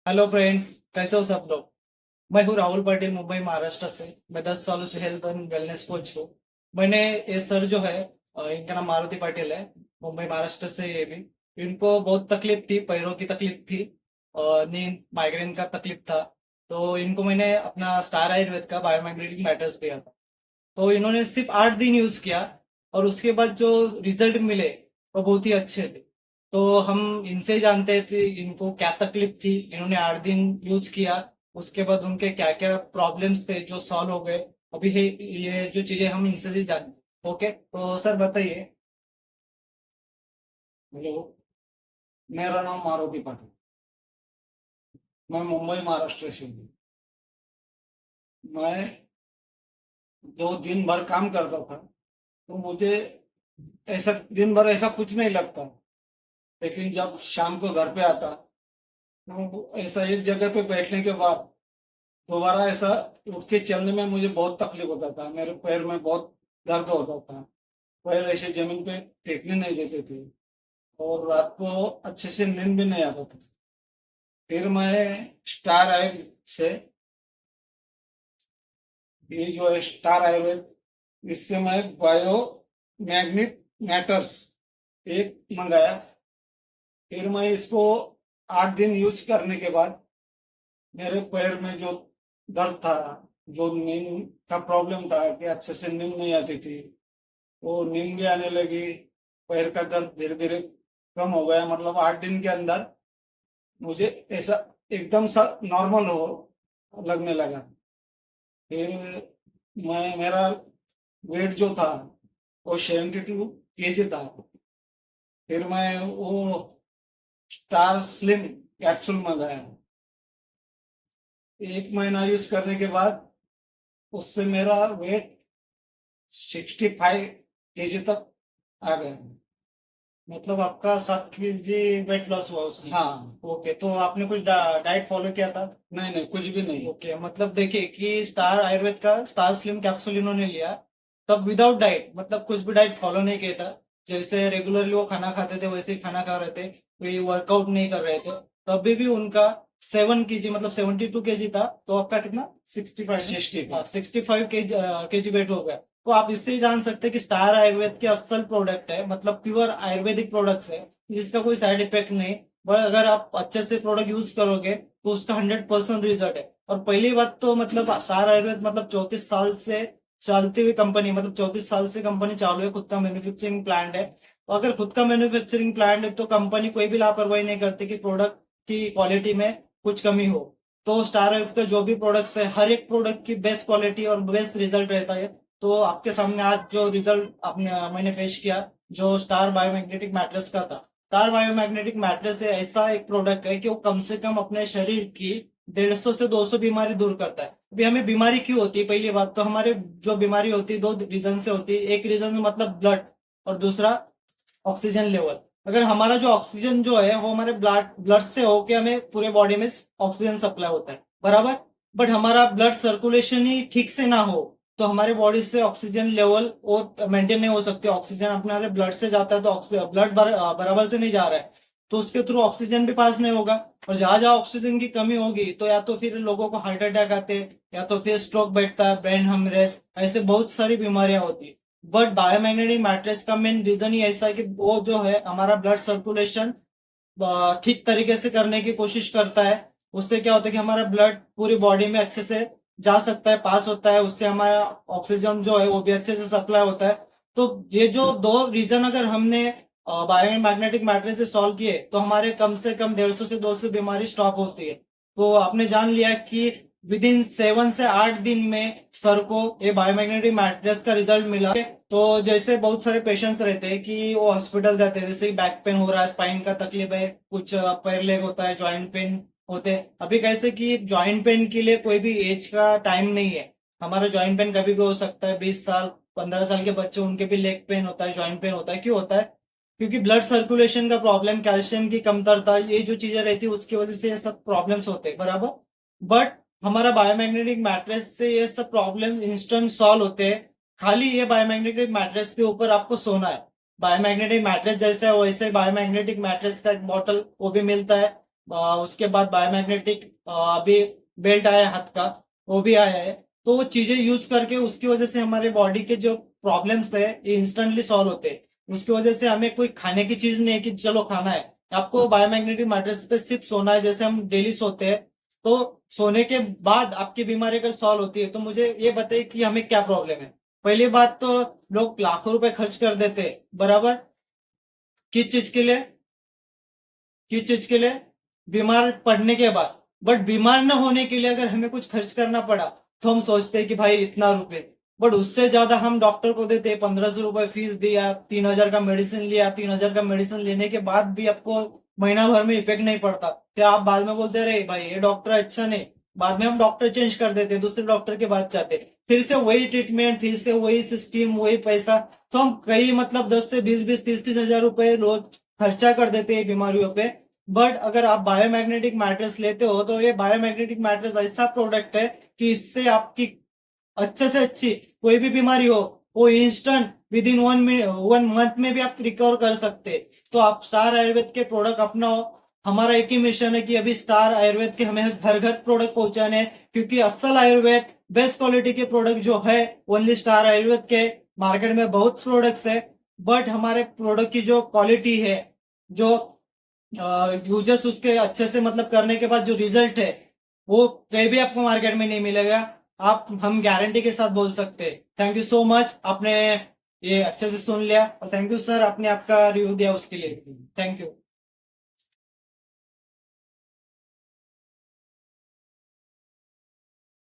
Hello friends, कैसे हो सब लोग। मैं हूँ राहुल पाटिल, मुंबई महाराष्ट्र से। मैं 10 सालों से हेल्थ एंड वेलनेस कोच हूँ। मैंने ये सर जो है, इनका नाम मारुति पाटिल है, मुंबई महाराष्ट्र से। ये भी इनको बहुत तकलीफ थी, पैरों की तकलीफ थी और नींद माइग्रेन का तकलीफ था। तो इनको मैंने अपना स्टार आयुर्वेद का बायोमैग्नेटिक मैटर्स दिया था। तो इन्होंने सिर्फ 8 दिन यूज किया और उसके बाद जो रिजल्ट मिले वो बहुत ही अच्छे थे। तो हम इनसे ही जानते थे इनको क्या तकलीफ थी, इन्होंने 8 दिन यूज किया, उसके बाद उनके क्या क्या प्रॉब्लम्स थे जो सॉल्व हो गए। अभी ये जो चीजें हम इनसे ही जान। ओके, तो सर बताइए। हेलो। मेरा नाम मारुति पाटिल। मैं मुंबई महाराष्ट्र से हूँ। मैं जो दिन भर काम करता था तो मुझे ऐसा दिन भर ऐसा कुछ नहीं लगता। लेकिन जब शाम को घर पे आता तो ऐसा एक जगह पे बैठने के बाद दोबारा ऐसा उठ के चलने में मुझे बहुत तकलीफ होता था। मेरे पैर में बहुत दर्द होता था। पैर ऐसे जमीन पे टेकने नहीं देते थे और रात को अच्छे से नींद भी नहीं आता था। फिर मैं स्टार आयुर्वेद से, ये जो है स्टार आयुर्वेद, इससे मैं बायो मैग्नेट मैटर्स एक मंगाया। फिर मैं इसको 8 दिन यूज करने के बाद मेरे पैर में जो दर्द था, जो नींद का प्रॉब्लम था कि अच्छे से नींद नहीं आती थी, वो नींद भी आने लगी। पैर का दर्द धीरे धीरे कम हो गया। मतलब 8 दिन के अंदर मुझे ऐसा एकदम सा नॉर्मल हो लगने लगा। फिर मेरा वेट जो था वो 72 kg था। फिर मैं वो स्टार स्लिम कैप्सूल मंगाया। 1 महीना यूज करने के बाद उससे मेरा वेट 65 kg तक आ गया। मतलब आपका 7 kg वेट लॉस हुआ उसमें। हाँ। ओके, तो आपने कुछ डाइट फॉलो किया था। नहीं नहीं, कुछ भी नहीं। ओके, मतलब देखिए कि स्टार आयुर्वेद का स्टार स्लिम कैप्सूल इन्होंने लिया तब विदाउट डाइट, मतलब कुछ भी डाइट फॉलो नहीं किया था। जैसे रेगुलरली वो खाना खाते थे वैसे ही खाना खा रहे थे, कोई वर्कआउट नहीं कर रहे थे। तभी भी उनका 7 kg, मतलब 72 kg था। तो आपका कितना, 65? 65। 65 kg वेट हो गया। तो आप इससे ही जान सकते हैं कि स्टार आयुर्वेद के असल प्रोडक्ट है, मतलब प्योर आयुर्वेदिक प्रोडक्ट्स है, जिसका कोई साइड इफेक्ट नहीं। बट अगर आप अच्छे से प्रोडक्ट यूज करोगे तो उसका 100% रिजल्ट है। और पहली बात तो मतलब स्टार आयुर्वेद मतलब 34 साल से चलती हुई कंपनी, मतलब 34 साल से कंपनी चालू है, खुद का मैन्युफैक्चरिंग प्लांट है। तो अगर खुद का मैन्युफैक्चरिंग प्लांट है तो कंपनी कोई भी लापरवाही नहीं करती कि प्रोडक्ट की क्वालिटी में कुछ कमी हो। तो स्टार आयुर्वेद का जो भी प्रोडक्ट्स है, हर एक प्रोडक्ट की बेस्ट क्वालिटी और बेस्ट रिजल्ट रहता है। तो आपके सामने आज जो रिजल्ट आपने मैंने पेश किया, जो स्टार बायोमैग्नेटिक मैट्रेस का था। स्टार बायोमैग्नेटिक मैट्रेस ऐसा एक प्रोडक्ट है कि वो कम से कम अपने शरीर की 150 से 200 बीमारी दूर करता है। अभी हमें बीमारी क्यों होती है, पहली बात तो हमारे जो बीमारी होती है दो रीजन से होती है। एक रीजन मतलब ब्लड, और दूसरा ऑक्सीजन लेवल। अगर हमारा जो ऑक्सीजन जो है वो हमारे ब्लड ब्लड से होके हमें पूरे बॉडी में ऑक्सीजन सप्लाई होता है, बराबर। बट हमारा ब्लड सर्कुलेशन ही ठीक से ना हो तो हमारे बॉडी से ऑक्सीजन लेवल वो मेंटेन नहीं हो सकते। ऑक्सीजन अपने ब्लड से जाता है तो ब्लड बराबर से नहीं जा रहा है, तो उसके थ्रू ऑक्सीजन भी पास नहीं होगा। और जहां जहां ऑक्सीजन की कमी होगी तो या तो फिर लोगों को हार्ट अटैक आते हैं, या तो फिर स्ट्रोक बैठता है, ब्रेन हेमरेज, ऐसे बहुत सारी बीमारियां होती है। बट बायोमैग्नेटिक मैट्रेस का मेन रीजन ही ऐसा है कि वो जो है हमारा ब्लड सर्कुलेशन ठीक तरीके से करने की कोशिश करता है। उससे क्या होता है कि हमारा ब्लड पूरी बॉडी में अच्छे से जा सकता है, पास होता है, उससे हमारा ऑक्सीजन जो है वो भी अच्छे से सप्लाई होता है। तो ये जो दो रीजन अगर हमने बायोमैग्नेटिक मैट्रेस से सॉल्व किए तो हमारे कम से कम 150 से 200 बीमारी स्टॉप होती है। तो आपने जान लिया कि विद इन 7 से 8 दिन में सर को ये बायोमैग्नेटिक मैट्रेस का रिजल्ट मिला। तो जैसे बहुत सारे पेशेंट्स रहते हैं कि वो हॉस्पिटल जाते हैं, जैसे बैक पेन हो रहा है, स्पाइन का तकलीफ है, कुछ पैर लेग होता है, जॉइंट पेन होते हैं। अभी कैसे कि जॉइंट पेन के लिए कोई भी एज का टाइम नहीं है। हमारा जॉइंट पेन कभी भी हो सकता है। 20 साल 15 साल के बच्चे, उनके भी लेग पेन होता है, जॉइंट पेन होता है। क्यों होता है? क्योंकि ब्लड सर्कुलेशन का प्रॉब्लम, कैल्शियम की कमतरता, ये जो चीजें रहती है उसकी वजह से ये सब प्रॉब्लम्स होते हैं, बराबर। बट हमारा बायोमैग्नेटिक मैट्रेस से ये सब प्रॉब्लम इंस्टेंट सॉल्व होते हैं। खाली ये बायोमैग्नेटिक मैट्रेस के ऊपर आपको सोना है। बायोमैग्नेटिक मैट्रेस जैसा है वैसे बायोमैग्नेटिक मैट्रेस का एक बॉटल वो भी मिलता है। उसके बाद बायोमैग्नेटिक अभी बेल्ट आया है हाथ का, वो भी आया है। तो वो चीजें यूज करके उसकी वजह से हमारे बॉडी के जो प्रॉब्लम्स है ये इंस्टेंटली सॉल्व होते हैं। उसकी वजह से हमें कोई खाने की चीज नहीं है कि चलो खाना है, आपको बायोमैग्नेटिक मैट्रेस पे सिर्फ सोना है। जैसे हम डेली सोते हैं, तो सोने के बाद आपकी बीमारी अगर सॉल्व होती है तो मुझे ये बताइए कि हमें क्या प्रॉब्लम है। पहली बात तो लोग लाखों रुपए खर्च कर देते हैं, बराबर, किस चीज के लिए, किस चीज के लिए, बीमार पड़ने के बाद। बट बीमार न होने के लिए अगर हमें कुछ खर्च करना पड़ा तो हम सोचते हैं कि भाई इतना रुपए, बट उससे ज्यादा हम डॉक्टर को देते हैं। 1500 रुपए फीस दिया, 3000 का मेडिसिन लिया, 3000 का मेडिसिन लेने के बाद भी आपको महीना भर में इफेक्ट नहीं पड़ता, फिर आप बाद में बोलते रहे भाई ये डॉक्टर अच्छा नहीं। बाद में हम डॉक्टर चेंज कर देते, दूसरे डॉक्टर के पास जाते, फिर से वही ट्रीटमेंट, फिर से वही सिस्टम, वही पैसा। तो हम कई मतलब 10 से 20 20 30 30 हजार रुपए रोज खर्चा कर देते हैं बीमारियों पे। बट अगर आप बायोमैग्नेटिक मैट्रेस लेते हो तो ये बायोमैग्नेटिक मैट्रेस ऐसा प्रोडक्ट है कि इससे आपकी अच्छे से अच्छी कोई भी बीमारी हो वो इंस्टेंट विद इन 1 मंथ में भी आप रिकवर कर सकते हैं। तो आप स्टार आयुर्वेद के प्रोडक्ट अपनाओ। हमारा एक ही मिशन है कि अभी स्टार आयुर्वेद के हमें घर घर प्रोडक्ट पहुंचाने हैं, क्योंकि असल आयुर्वेद बेस्ट क्वालिटी के प्रोडक्ट जो है ओनली स्टार आयुर्वेद के। मार्केट में बहुत प्रोडक्ट्स है, बट हमारे प्रोडक्ट की जो क्वालिटी है, जो यूजर्स उसके अच्छे से मतलब करने के बाद जो रिजल्ट है, वो कहीं भी आपको मार्केट में नहीं मिलेगा। आप हम गारंटी के साथ बोल सकते हैं। थैंक यू सो मच, आपने ये अच्छे से सुन लिया, और थैंक यू सर आपने आपका रिव्यू दिया उसके लिए। Thank you.